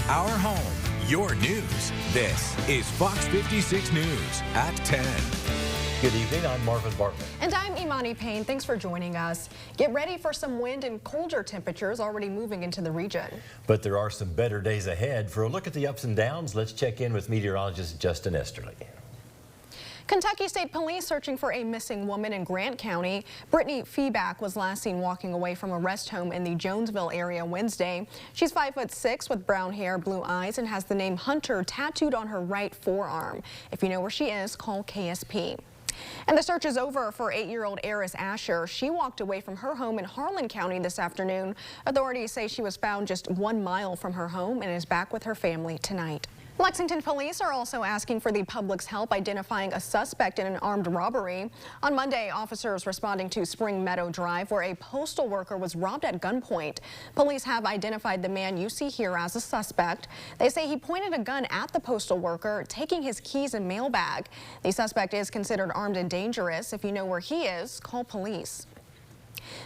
our home, your news. This is Fox 56 News at 10. Good evening, I'm Marvin Bartlett. And I'm Imani Payne. Thanks for joining us. Get ready for some wind and colder temperatures already moving into the region. But there are some better days ahead. For a look at the ups and downs, let's check in with meteorologist Justin Esterly. Kentucky State Police searching for a missing woman in Grant County. Brittany Feeback was last seen walking away from a rest home in the Jonesville area Wednesday. She's 5'6" with brown hair, blue eyes, and has the name Hunter tattooed on her right forearm. If you know where she is, call KSP. And the search is over for 8-year-old Eris Asher. She walked away from her home in Harlan County this afternoon. Authorities say she was found just 1 mile from her home and is back with her family tonight. Lexington police are also asking for the public's help identifying a suspect in an armed robbery. On Monday, officers responding to Spring Meadow Drive, where a postal worker was robbed at gunpoint. Police have identified the man you see here as a suspect. They say he pointed a gun at the postal worker, taking his keys and mail bag. The suspect is considered armed and dangerous. If you know where he is, call police.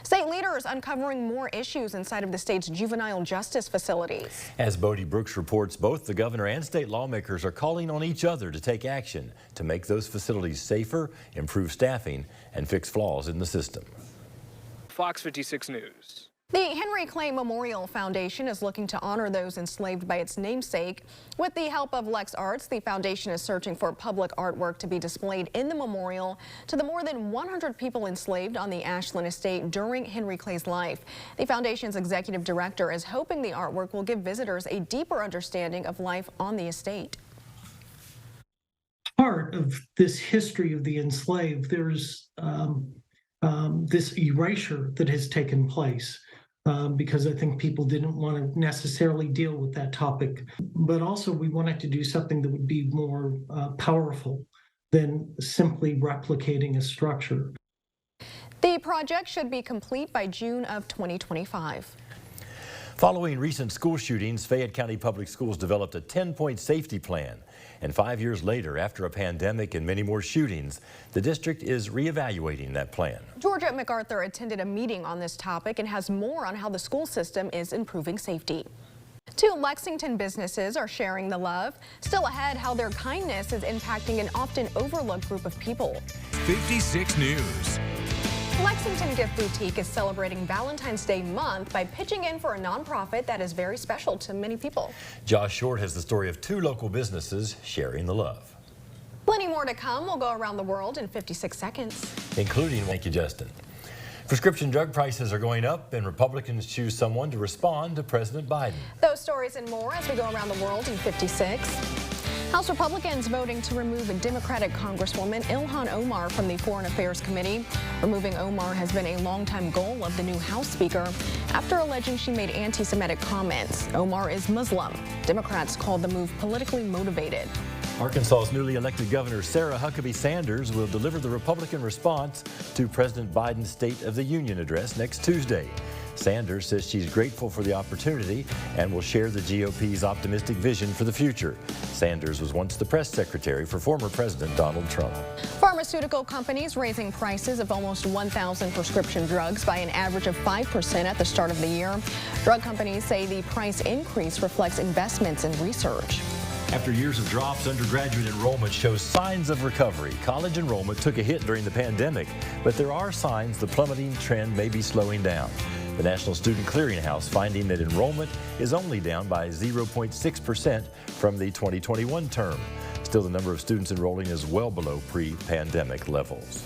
State leaders uncovering more issues inside of the state's juvenile justice facilities. As Bodie Brooks reports, both the governor and state lawmakers are calling on each other to take action to make those facilities safer, improve staffing, and fix flaws in the system. Fox 56 News. The Henry Clay Memorial Foundation is looking to honor those enslaved by its namesake. With the help of Lex Arts, the foundation is searching for public artwork to be displayed in the memorial to the more than 100 people enslaved on the Ashland estate during Henry Clay's life. The foundation's executive director is hoping the artwork will give visitors a deeper understanding of life on the estate. Part of this history of the enslaved, there's this erasure that has taken place. Because I think people didn't want to necessarily deal with that topic. But also we wanted to do something that would be more powerful than simply replicating a structure. The project should be complete by June of 2025. Following recent school shootings, Fayette County Public Schools developed a 10-point safety plan. And 5 years later, after a pandemic and many more shootings, the district is reevaluating that plan. Georgia MacArthur attended a meeting on this topic and has more on how the school system is improving safety. 2 Lexington businesses are sharing the love. Still ahead, how their kindness is impacting an often overlooked group of people. 56 News. Lexington Gift Boutique is celebrating Valentine's Day month by pitching in for a nonprofit that is very special to many people. Josh Short has the story of 2 local businesses sharing the love. Plenty more to come. We'll go around the world in 56 seconds. Including, thank you, Justin. Prescription drug prices are going up, and Republicans choose someone to respond to President Biden. Those stories and more as we go around the world in 56. House Republicans voting to remove a Democratic Congresswoman Ilhan Omar from the Foreign Affairs Committee. Removing Omar has been a longtime goal of the new House Speaker after alleging she made anti-Semitic comments. Omar is Muslim. Democrats called the move politically motivated. Arkansas's newly elected governor Sarah Huckabee Sanders will deliver the Republican response to President Biden's State of the Union address next Tuesday. Sanders says she's grateful for the opportunity and will share the GOP's optimistic vision for the future. Sanders was once the press secretary for former President Donald Trump. Pharmaceutical companies raising prices of almost 1,000 prescription drugs by an average of 5% at the start of the year. Drug companies say the price increase reflects investments in research. After years of drops, undergraduate enrollment shows signs of recovery. College enrollment took a hit during the pandemic, but there are signs the plummeting trend may be slowing down. The National Student Clearinghouse finding that enrollment is only down by 0.6% from the 2021 term. Still, the number of students enrolling is well below pre-pandemic levels.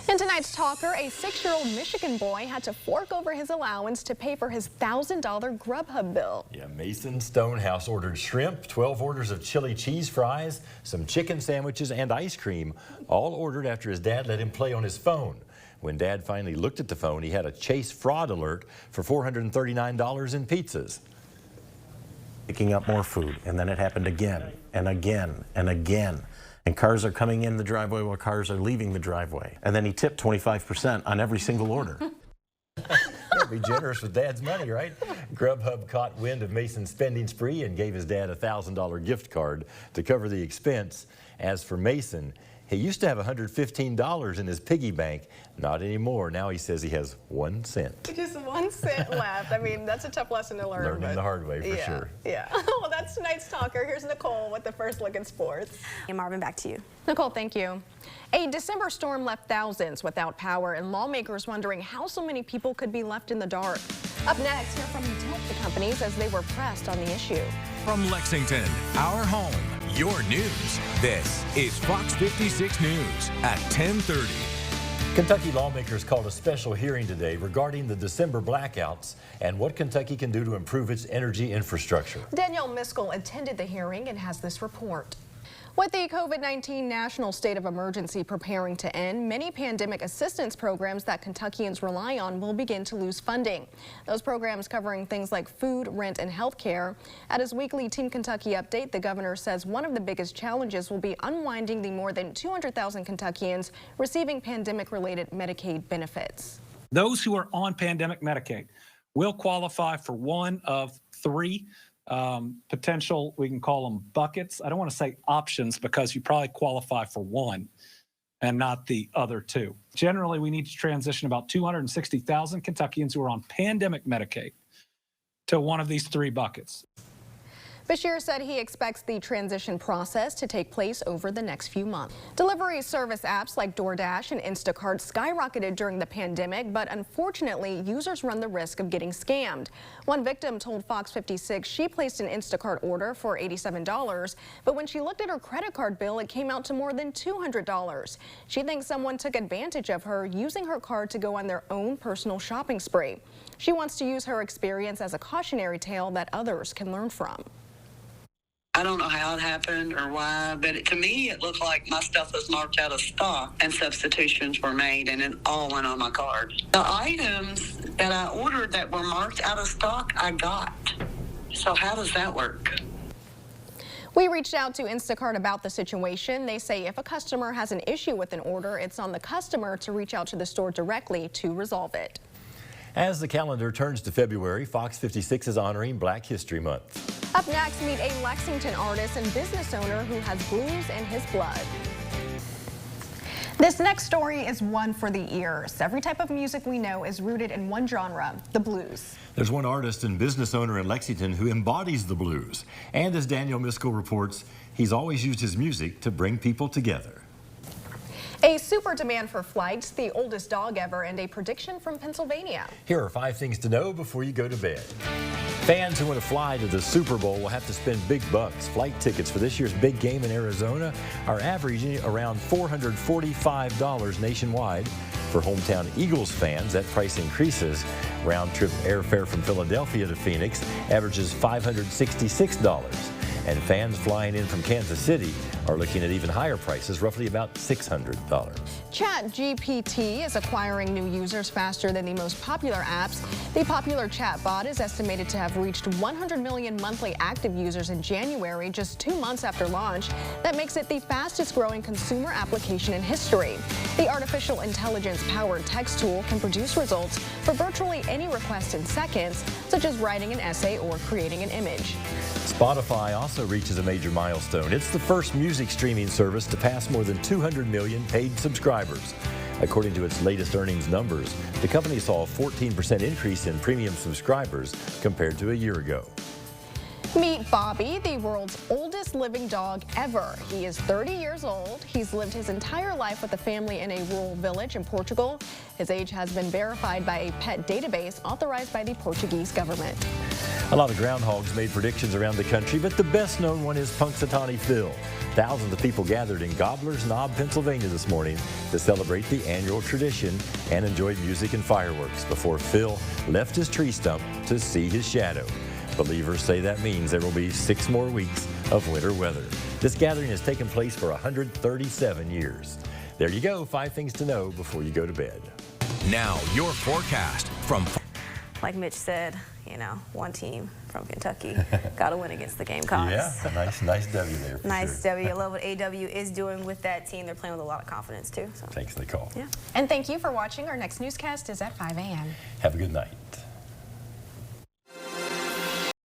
In tonight's talker, a 6-year-old Michigan boy had to fork over his allowance to pay for his $1,000 Grubhub bill. Yeah, Mason Stonehouse ordered shrimp, 12 orders of chili cheese fries, some chicken sandwiches, and ice cream, all ordered after his dad let him play on his phone. When Dad finally looked at the phone, he had a Chase fraud alert for $439 in pizzas. Picking up more food, and then it happened again and again and again. And cars are coming in the driveway while cars are leaving the driveway. And then he tipped 25% on every single order. Be generous with Dad's money, right? Grubhub caught wind of Mason's spending spree and gave his dad a $1,000 gift card to cover the expense. As for Mason, He used to have $115 in his piggy bank. Not anymore. Now he says he has 1 cent. Just 1 cent left. I mean, that's a tough lesson to learn. Learning the hard way, for yeah, sure. Yeah. Well, that's tonight's talker. Here's Nicole with the first look at sports. And Marvin, back to you. Nicole, thank you. A December storm left thousands without power, and lawmakers wondering how so many people could be left in the dark. Up next, hear from utility companies as they were pressed on the issue. From Lexington, our home, your news. This is Fox 56 News at 10:30. Kentucky lawmakers called a special hearing today regarding the December blackouts and what Kentucky can do to improve its energy infrastructure. Danielle Miskell attended the hearing and has this report. With the COVID-19 national state of emergency preparing to end, many pandemic assistance programs that Kentuckians rely on will begin to lose funding. Those programs covering things like food, rent, and health care. At his weekly Team Kentucky update, the governor says one of the biggest challenges will be unwinding the more than 200,000 Kentuckians receiving pandemic-related Medicaid benefits. Those who are on pandemic Medicaid will qualify for one of three potential, we can call them buckets. I don't want to say options because you probably qualify for one and not the other two. Generally, we need to transition about 260,000 Kentuckians who are on pandemic Medicaid to one of these three buckets. Bashir said he expects the transition process to take place over the next few months. Delivery service apps like DoorDash and Instacart skyrocketed during the pandemic, but unfortunately, users run the risk of getting scammed. One victim told Fox 56 she placed an Instacart order for $87, but when she looked at her credit card bill, it came out to more than $200. She thinks someone took advantage of her using her card to go on their own personal shopping spree. She wants to use her experience as a cautionary tale that others can learn from. I don't know how it happened or why, but to me, it looked like my stuff was marked out of stock and substitutions were made, and it all went on my card. The items that I ordered that were marked out of stock, I got. So how does that work? We reached out to Instacart about the situation. They say if a customer has an issue with an order, it's on the customer to reach out to the store directly to resolve it. As the calendar turns to February, Fox 56 is honoring Black History Month. Up next, meet a Lexington artist and business owner who has blues in his blood. This next story is one for the ears. Every type of music we know is rooted in one genre, the blues. There's one artist and business owner in Lexington who embodies the blues. And as Danielle Miskell reports, he's always used his music to bring people together. A super demand for flights, the oldest dog ever, and a prediction from Pennsylvania. Here are 5 things to know before you go to bed. Fans who want to fly to the Super Bowl will have to spend big bucks. Flight tickets for this year's big game in Arizona are averaging around $445 nationwide. For hometown Eagles fans, that price increases. Round-trip airfare from Philadelphia to Phoenix averages $566. And fans flying in from Kansas City are looking at even higher prices, roughly about $600. ChatGPT is acquiring new users faster than the most popular apps. The popular chatbot is estimated to have reached 100 million monthly active users in January, just 2 months after launch. That makes it the fastest growing consumer application in history. The artificial intelligence-powered text tool can produce results for virtually any request in seconds, such as writing an essay or creating an image. Spotify also reaches a major milestone. It's the first music streaming service to pass more than 200 million paid subscribers. According to its latest earnings numbers, the company saw a 14% increase in premium subscribers compared to a year ago. Meet Bobby, the world's oldest living dog ever. He is 30 years old. He's lived his entire life with a family in a rural village in Portugal. His age has been verified by a pet database authorized by the Portuguese government. A lot of groundhogs made predictions around the country, but the best known one is Punxsutawney Phil. Thousands of people gathered in Gobbler's Knob, Pennsylvania this morning to celebrate the annual tradition and enjoyed music and fireworks before Phil left his tree stump to see his shadow. Believers say that means there will be 6 more weeks of winter weather. This gathering has taken place for 137 years. There you go, 5 things to know before you go to bed. Now, your forecast from... Like Mitch said, you know, one team from Kentucky got to win against the Gamecocks. Yeah, nice W there. Nice W. I love what AW is doing with that team. They're playing with a lot of confidence, too. So. Thanks for the call. Yeah. And thank you for watching. Our next newscast is at 5 a.m. Have a good night.